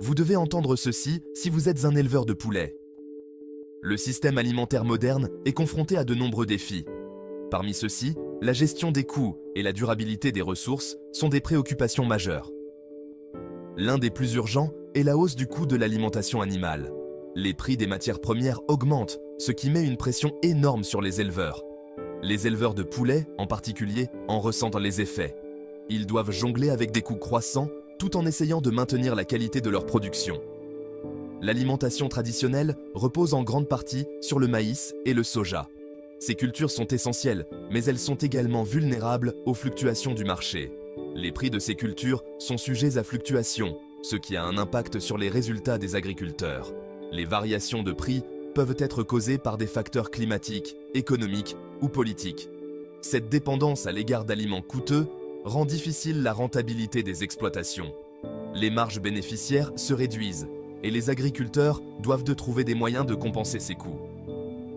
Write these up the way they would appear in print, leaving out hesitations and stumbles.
Vous devez entendre ceci si vous êtes un éleveur de poulets. Le système alimentaire moderne est confronté à de nombreux défis. Parmi ceux-ci, la gestion des coûts et la durabilité des ressources sont des préoccupations majeures. L'un des plus urgents est la hausse du coût de l'alimentation animale. Les prix des matières premières augmentent, ce qui met une pression énorme sur les éleveurs. Les éleveurs de poulets, en particulier, en ressentent les effets. Ils doivent jongler avec des coûts croissants tout en essayant de maintenir la qualité de leur production. L'alimentation traditionnelle repose en grande partie sur le maïs et le soja. Ces cultures sont essentielles, mais elles sont également vulnérables aux fluctuations du marché. Les prix de ces cultures sont sujets à fluctuations, ce qui a un impact sur les résultats des agriculteurs. Les variations de prix peuvent être causées par des facteurs climatiques, économiques ou politiques. Cette dépendance à l'égard d'aliments coûteux rend difficile la rentabilité des exploitations. Les marges bénéficiaires se réduisent et les agriculteurs doivent trouver des moyens de compenser ces coûts.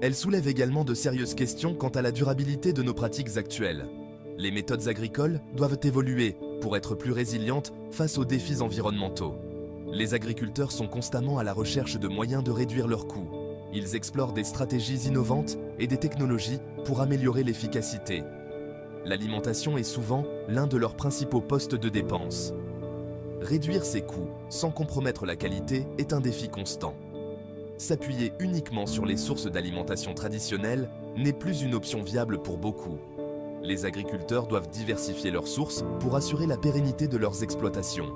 Elle soulève également de sérieuses questions quant à la durabilité de nos pratiques actuelles. Les méthodes agricoles doivent évoluer pour être plus résilientes face aux défis environnementaux. Les agriculteurs sont constamment à la recherche de moyens de réduire leurs coûts. Ils explorent des stratégies innovantes et des technologies pour améliorer l'efficacité. L'alimentation est souvent l'un de leurs principaux postes de dépenses. Réduire ces coûts sans compromettre la qualité est un défi constant. S'appuyer uniquement sur les sources d'alimentation traditionnelles n'est plus une option viable pour beaucoup. Les agriculteurs doivent diversifier leurs sources pour assurer la pérennité de leurs exploitations.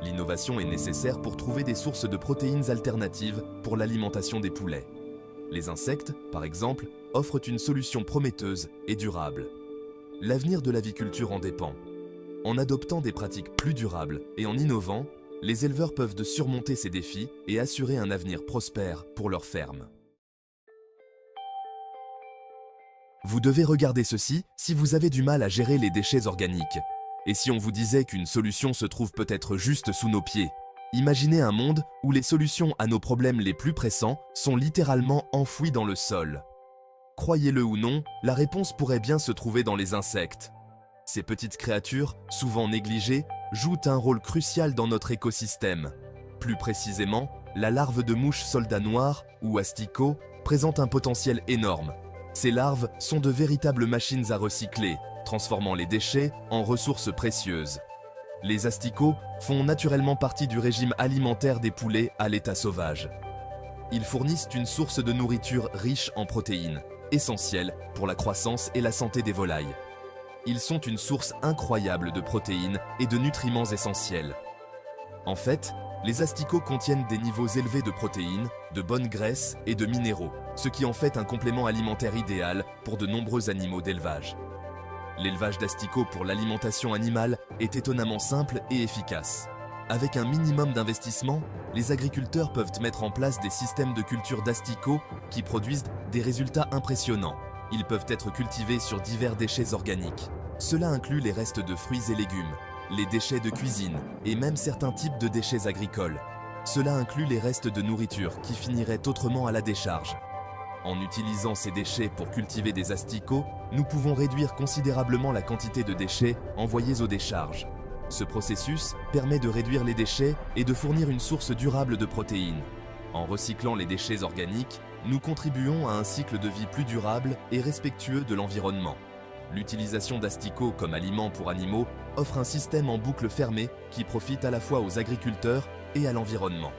L'innovation est nécessaire pour trouver des sources de protéines alternatives pour l'alimentation des poulets. Les insectes, par exemple, offrent une solution prometteuse et durable. L'avenir de l'aviculture en dépend. En adoptant des pratiques plus durables et en innovant, les éleveurs peuvent surmonter ces défis et assurer un avenir prospère pour leurs fermes. Vous devez regarder ceci si vous avez du mal à gérer les déchets organiques. Et si on vous disait qu'une solution se trouve peut-être juste sous nos pieds? Imaginez un monde où les solutions à nos problèmes les plus pressants sont littéralement enfouies dans le sol. Croyez-le ou non, la réponse pourrait bien se trouver dans les insectes. Ces petites créatures, souvent négligées, jouent un rôle crucial dans notre écosystème. Plus précisément, la larve de mouche soldat noir, ou asticot, présente un potentiel énorme. Ces larves sont de véritables machines à recycler, transformant les déchets en ressources précieuses. Les asticots font naturellement partie du régime alimentaire des poulets à l'état sauvage. Ils fournissent une source de nourriture riche en protéines, essentielle pour la croissance et la santé des volailles. Ils sont une source incroyable de protéines et de nutriments essentiels. En fait, les asticots contiennent des niveaux élevés de protéines, de bonnes graisses et de minéraux, ce qui en fait un complément alimentaire idéal pour de nombreux animaux d'élevage. L'élevage d'asticots pour l'alimentation animale est étonnamment simple et efficace. Avec un minimum d'investissement, les agriculteurs peuvent mettre en place des systèmes de culture d'asticots qui produisent des résultats impressionnants. Ils peuvent être cultivés sur divers déchets organiques. Cela inclut les restes de fruits et légumes, les déchets de cuisine et même certains types de déchets agricoles. Cela inclut les restes de nourriture qui finiraient autrement à la décharge. En utilisant ces déchets pour cultiver des asticots, nous pouvons réduire considérablement la quantité de déchets envoyés aux décharges. Ce processus permet de réduire les déchets et de fournir une source durable de protéines. En recyclant les déchets organiques, nous contribuons à un cycle de vie plus durable et respectueux de l'environnement. L'utilisation d'asticots comme aliment pour animaux offre un système en boucle fermée qui profite à la fois aux agriculteurs et à l'environnement.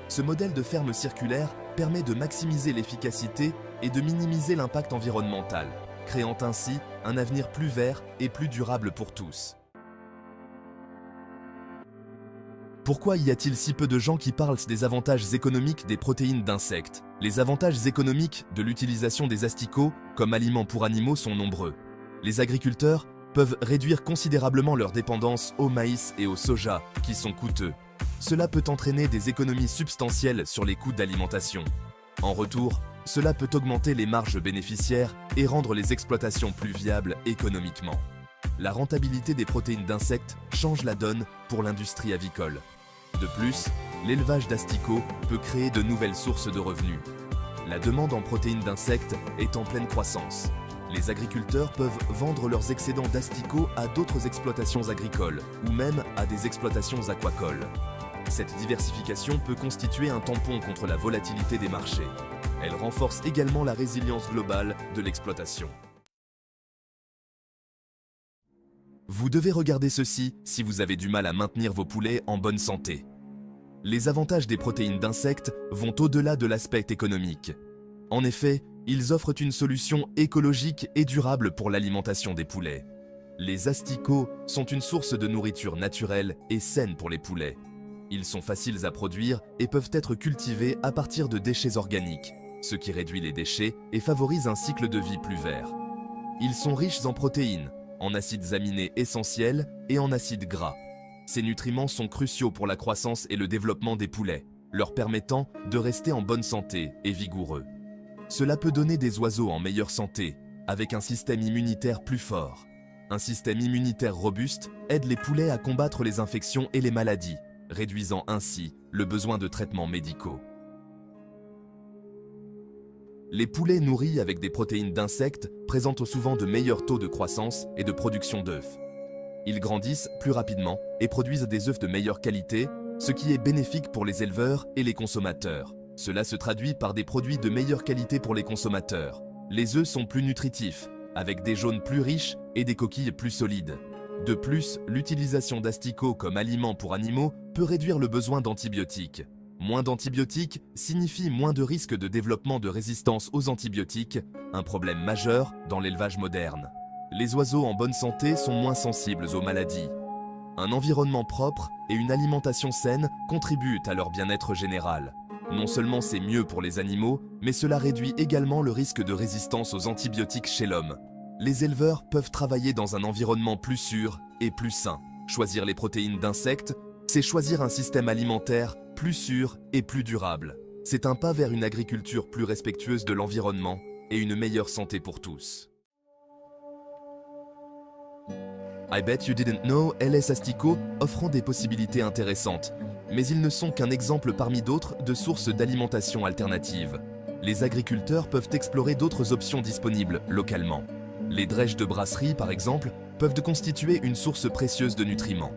Ce modèle de ferme circulaire permet de maximiser l'efficacité et de minimiser l'impact environnemental, créant ainsi un avenir plus vert et plus durable pour tous. Pourquoi y a-t-il si peu de gens qui parlent des avantages économiques des protéines d'insectes? Les avantages économiques de l'utilisation des asticots comme aliments pour animaux sont nombreux. Les agriculteurs peuvent réduire considérablement leur dépendance au maïs et au soja, qui sont coûteux. Cela peut entraîner des économies substantielles sur les coûts d'alimentation. En retour, cela peut augmenter les marges bénéficiaires et rendre les exploitations plus viables économiquement. La rentabilité des protéines d'insectes change la donne pour l'industrie avicole. De plus, l'élevage d'asticots peut créer de nouvelles sources de revenus. La demande en protéines d'insectes est en pleine croissance. Les agriculteurs peuvent vendre leurs excédents d'asticots à d'autres exploitations agricoles ou même à des exploitations aquacoles. Cette diversification peut constituer un tampon contre la volatilité des marchés. Elle renforce également la résilience globale de l'exploitation. Vous devez regarder ceci si vous avez du mal à maintenir vos poulets en bonne santé. Les avantages des protéines d'insectes vont au-delà de l'aspect économique. En effet, ils offrent une solution écologique et durable pour l'alimentation des poulets. Les asticots sont une source de nourriture naturelle et saine pour les poulets. Ils sont faciles à produire et peuvent être cultivés à partir de déchets organiques, ce qui réduit les déchets et favorise un cycle de vie plus vert. Ils sont riches en protéines, en acides aminés essentiels et en acides gras. Ces nutriments sont cruciaux pour la croissance et le développement des poulets, leur permettant de rester en bonne santé et vigoureux. Cela peut donner des oiseaux en meilleure santé, avec un système immunitaire plus fort. Un système immunitaire robuste aide les poulets à combattre les infections et les maladies, réduisant ainsi le besoin de traitements médicaux. Les poulets nourris avec des protéines d'insectes présentent souvent de meilleurs taux de croissance et de production d'œufs. Ils grandissent plus rapidement et produisent des œufs de meilleure qualité, ce qui est bénéfique pour les éleveurs et les consommateurs. Cela se traduit par des produits de meilleure qualité pour les consommateurs. Les œufs sont plus nutritifs, avec des jaunes plus riches et des coquilles plus solides. De plus, l'utilisation d'asticots comme aliment pour animaux peut réduire le besoin d'antibiotiques. Moins d'antibiotiques signifie moins de risques de développement de résistance aux antibiotiques, un problème majeur dans l'élevage moderne. Les oiseaux en bonne santé sont moins sensibles aux maladies. Un environnement propre et une alimentation saine contribuent à leur bien-être général. Non seulement c'est mieux pour les animaux, mais cela réduit également le risque de résistance aux antibiotiques chez l'homme. Les éleveurs peuvent travailler dans un environnement plus sûr et plus sain. Choisir les protéines d'insectes, c'est choisir un système alimentaire plus sûr et plus durable. C'est un pas vers une agriculture plus respectueuse de l'environnement et une meilleure santé pour tous. I bet you didn't know LS Astico offrant des possibilités intéressantes, mais ils ne sont qu'un exemple parmi d'autres de sources d'alimentation alternatives. Les agriculteurs peuvent explorer d'autres options disponibles localement. Les drèches de brasserie, par exemple, peuvent constituer une source précieuse de nutriments.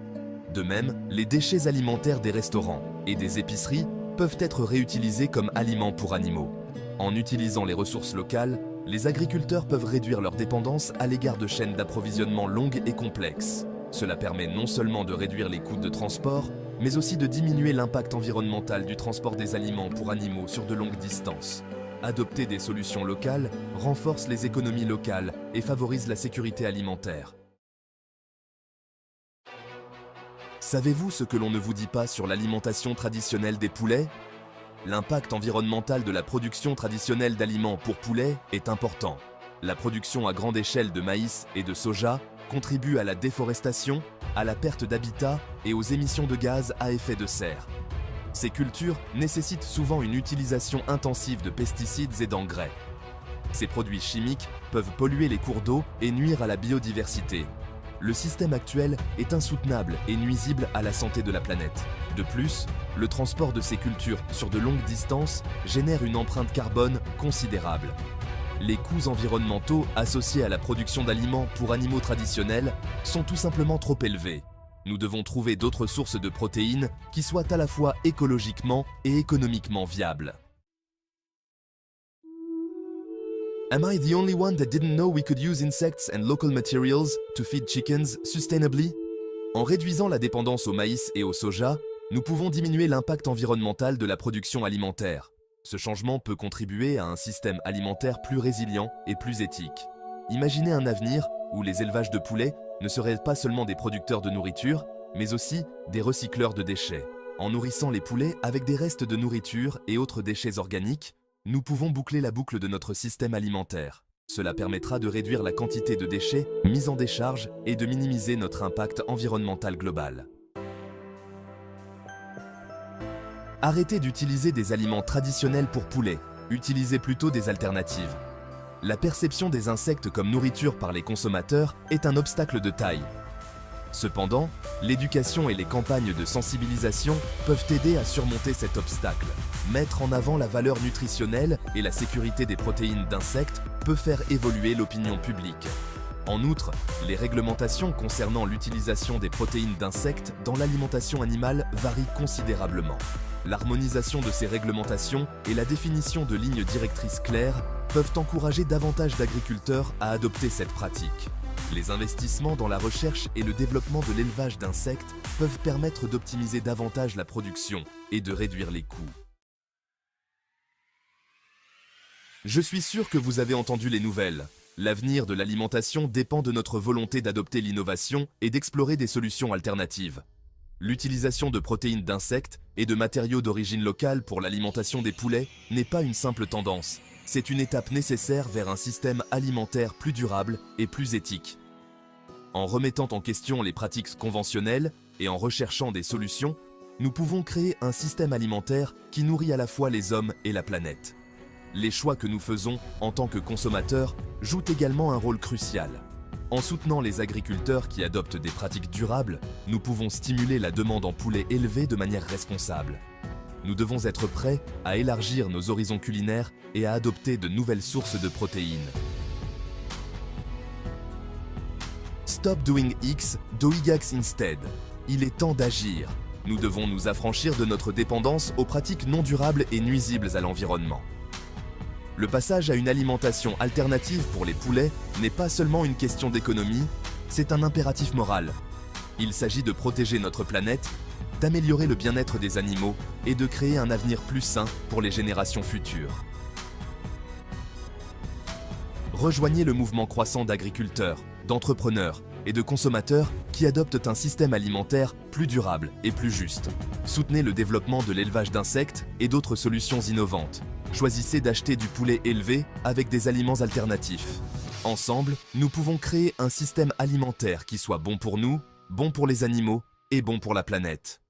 De même, les déchets alimentaires des restaurants et des épiceries peuvent être réutilisés comme aliments pour animaux. En utilisant les ressources locales, les agriculteurs peuvent réduire leur dépendance à l'égard de chaînes d'approvisionnement longues et complexes. Cela permet non seulement de réduire les coûts de transport, mais aussi de diminuer l'impact environnemental du transport des aliments pour animaux sur de longues distances. Adopter des solutions locales renforce les économies locales et favorise la sécurité alimentaire. Savez-vous ce que l'on ne vous dit pas sur l'alimentation traditionnelle des poulets? L'impact environnemental de la production traditionnelle d'aliments pour poulets est important. La production à grande échelle de maïs et de soja contribue à la déforestation, à la perte d'habitat et aux émissions de gaz à effet de serre. Ces cultures nécessitent souvent une utilisation intensive de pesticides et d'engrais. Ces produits chimiques peuvent polluer les cours d'eau et nuire à la biodiversité. Le système actuel est insoutenable et nuisible à la santé de la planète. De plus, le transport de ces cultures sur de longues distances génère une empreinte carbone considérable. Les coûts environnementaux associés à la production d'aliments pour animaux traditionnels sont tout simplement trop élevés. Nous devons trouver d'autres sources de protéines qui soient à la fois écologiquement et économiquement viables. Am I the only one that didn't know we could use insects and local materials to feed chickens sustainably? En réduisant la dépendance au maïs et au soja, nous pouvons diminuer l'impact environnemental de la production alimentaire. Ce changement peut contribuer à un système alimentaire plus résilient et plus éthique. Imaginez un avenir où les élevages de poulets ne seraient pas seulement des producteurs de nourriture, mais aussi des recycleurs de déchets. En nourrissant les poulets avec des restes de nourriture et autres déchets organiques, nous pouvons boucler la boucle de notre système alimentaire. Cela permettra de réduire la quantité de déchets mis en décharge et de minimiser notre impact environnemental global. Arrêtez d'utiliser des aliments traditionnels pour poulets, utilisez plutôt des alternatives. La perception des insectes comme nourriture par les consommateurs est un obstacle de taille. Cependant, l'éducation et les campagnes de sensibilisation peuvent aider à surmonter cet obstacle. Mettre en avant la valeur nutritionnelle et la sécurité des protéines d'insectes peut faire évoluer l'opinion publique. En outre, les réglementations concernant l'utilisation des protéines d'insectes dans l'alimentation animale varient considérablement. L'harmonisation de ces réglementations et la définition de lignes directrices claires peuvent encourager davantage d'agriculteurs à adopter cette pratique. Les investissements dans la recherche et le développement de l'élevage d'insectes peuvent permettre d'optimiser davantage la production et de réduire les coûts. Je suis sûr que vous avez entendu les nouvelles. L'avenir de l'alimentation dépend de notre volonté d'adopter l'innovation et d'explorer des solutions alternatives. L'utilisation de protéines d'insectes et de matériaux d'origine locale pour l'alimentation des poulets n'est pas une simple tendance. C'est une étape nécessaire vers un système alimentaire plus durable et plus éthique. En remettant en question les pratiques conventionnelles et en recherchant des solutions, nous pouvons créer un système alimentaire qui nourrit à la fois les hommes et la planète. Les choix que nous faisons en tant que consommateurs jouent également un rôle crucial. En soutenant les agriculteurs qui adoptent des pratiques durables, nous pouvons stimuler la demande en poulet élevé de manière responsable. Nous devons être prêts à élargir nos horizons culinaires et à adopter de nouvelles sources de protéines. Stop doing X, do X instead. Il est temps d'agir. Nous devons nous affranchir de notre dépendance aux pratiques non durables et nuisibles à l'environnement. Le passage à une alimentation alternative pour les poulets n'est pas seulement une question d'économie, c'est un impératif moral. Il s'agit de protéger notre planète, d'améliorer le bien-être des animaux et de créer un avenir plus sain pour les générations futures. Rejoignez le mouvement croissant d'agriculteurs, d'entrepreneurs et de consommateurs qui adoptent un système alimentaire plus durable et plus juste. Soutenez le développement de l'élevage d'insectes et d'autres solutions innovantes. Choisissez d'acheter du poulet élevé avec des aliments alternatifs. Ensemble, nous pouvons créer un système alimentaire qui soit bon pour nous, bon pour les animaux et bon pour la planète.